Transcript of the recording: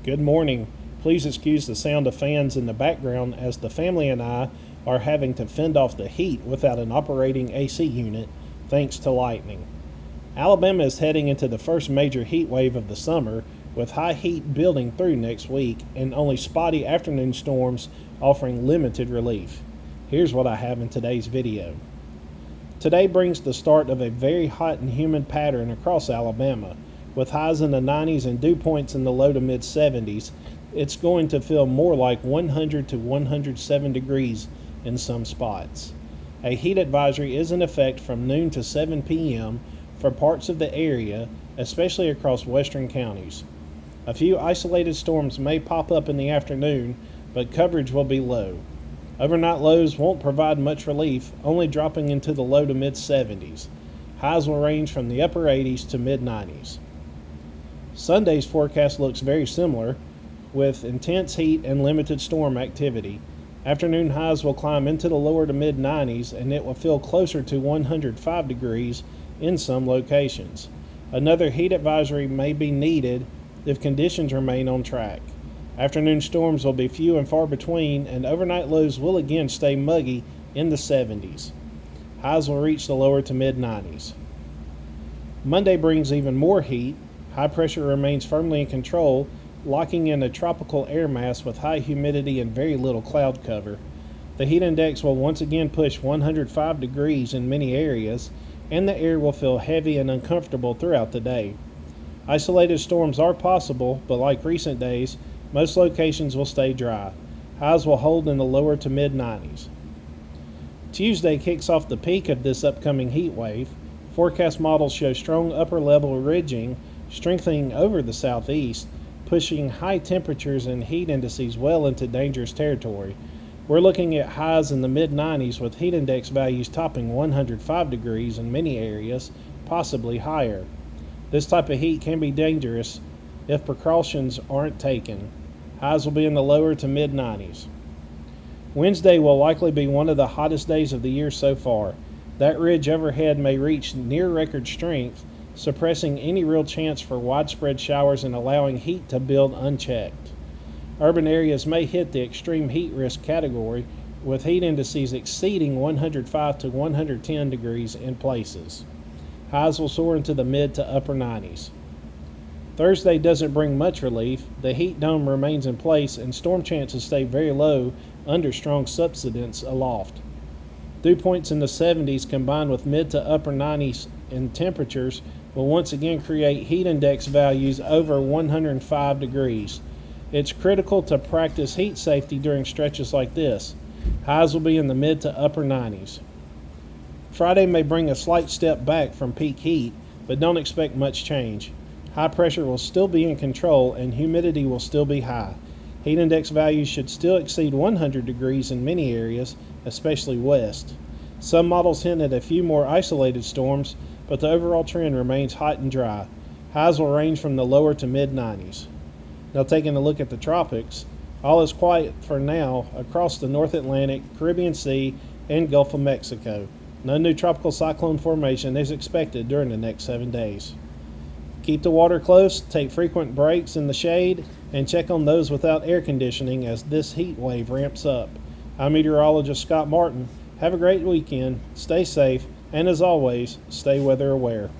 Good morning. Please excuse the sound of fans in the background as the family and I are having to fend off the heat without an operating AC unit thanks to lightning. Alabama is heading into the first major heat wave of the summer, with high heat building through next week and only spotty afternoon storms offering limited relief. Here's what I have in today's video. Today brings the start of a very hot and humid pattern across Alabama. With highs in the 90s and dew points in the low to mid 70s, it's going to feel more like 100 to 107 degrees in some spots. A heat advisory is in effect from noon to 7 p.m. for parts of the area, especially across western counties. A few isolated storms may pop up in the afternoon, but coverage will be low. Overnight lows won't provide much relief, only dropping into the low to mid 70s. Highs will range from the upper 80s to mid 90s. Sunday's forecast looks very similar, with intense heat and limited storm activity. Afternoon highs will climb into the lower to mid 90s, and it will feel closer to 105 degrees in some locations. Another heat advisory may be needed if conditions remain on track. Afternoon storms will be few and far between, and overnight lows will again stay muggy in the 70s. Highs will reach the lower to mid 90s. Monday brings even more heat. High pressure remains firmly in control, locking in a tropical air mass with high humidity and very little cloud cover. The heat index will once again push 105 degrees in many areas, and the air will feel heavy and uncomfortable throughout the day. Isolated storms are possible, but like recent days, most locations will stay dry. Highs will hold in the lower to mid 90s. Tuesday kicks off the peak of this upcoming heat wave. Forecast models show strong upper level ridging strengthening over the southeast, pushing high temperatures and heat indices well into dangerous territory. We're looking at highs in the mid 90s with heat index values topping 105 degrees in many areas, possibly higher. This type of heat can be dangerous if precautions aren't taken. Highs will be in the lower to mid 90s. Wednesday will likely be one of the hottest days of the year so far. That ridge overhead may reach near record strength, suppressing any real chance for widespread showers and allowing heat to build unchecked. Urban areas may hit the extreme heat risk category, with heat indices exceeding 105 to 110 degrees in places. Highs will soar into the mid to upper 90s. Thursday doesn't bring much relief. The heat dome remains in place and storm chances stay very low under strong subsidence aloft. Dew points in the 70s combined with mid to upper 90s in temperatures will once again create heat index values over 105 degrees. It's critical to practice heat safety during stretches like this. Highs will be in the mid to upper 90s. Friday may bring a slight step back from peak heat, but don't expect much change. High pressure will still be in control and humidity will still be high. Heat index values should still exceed 100 degrees in many areas, especially west. Some models hint at a few more isolated storms, but the overall trend remains hot and dry. Highs will range from the lower to mid 90s. Now taking a look at the tropics, all is quiet for now across the North Atlantic, Caribbean Sea, and Gulf of Mexico. No new tropical cyclone formation is expected during the next 7 days. Keep the water close, take frequent breaks in the shade, and check on those without air conditioning as this heat wave ramps up. I'm meteorologist Scott Martin. Have a great weekend, stay safe, and as always, stay weather aware.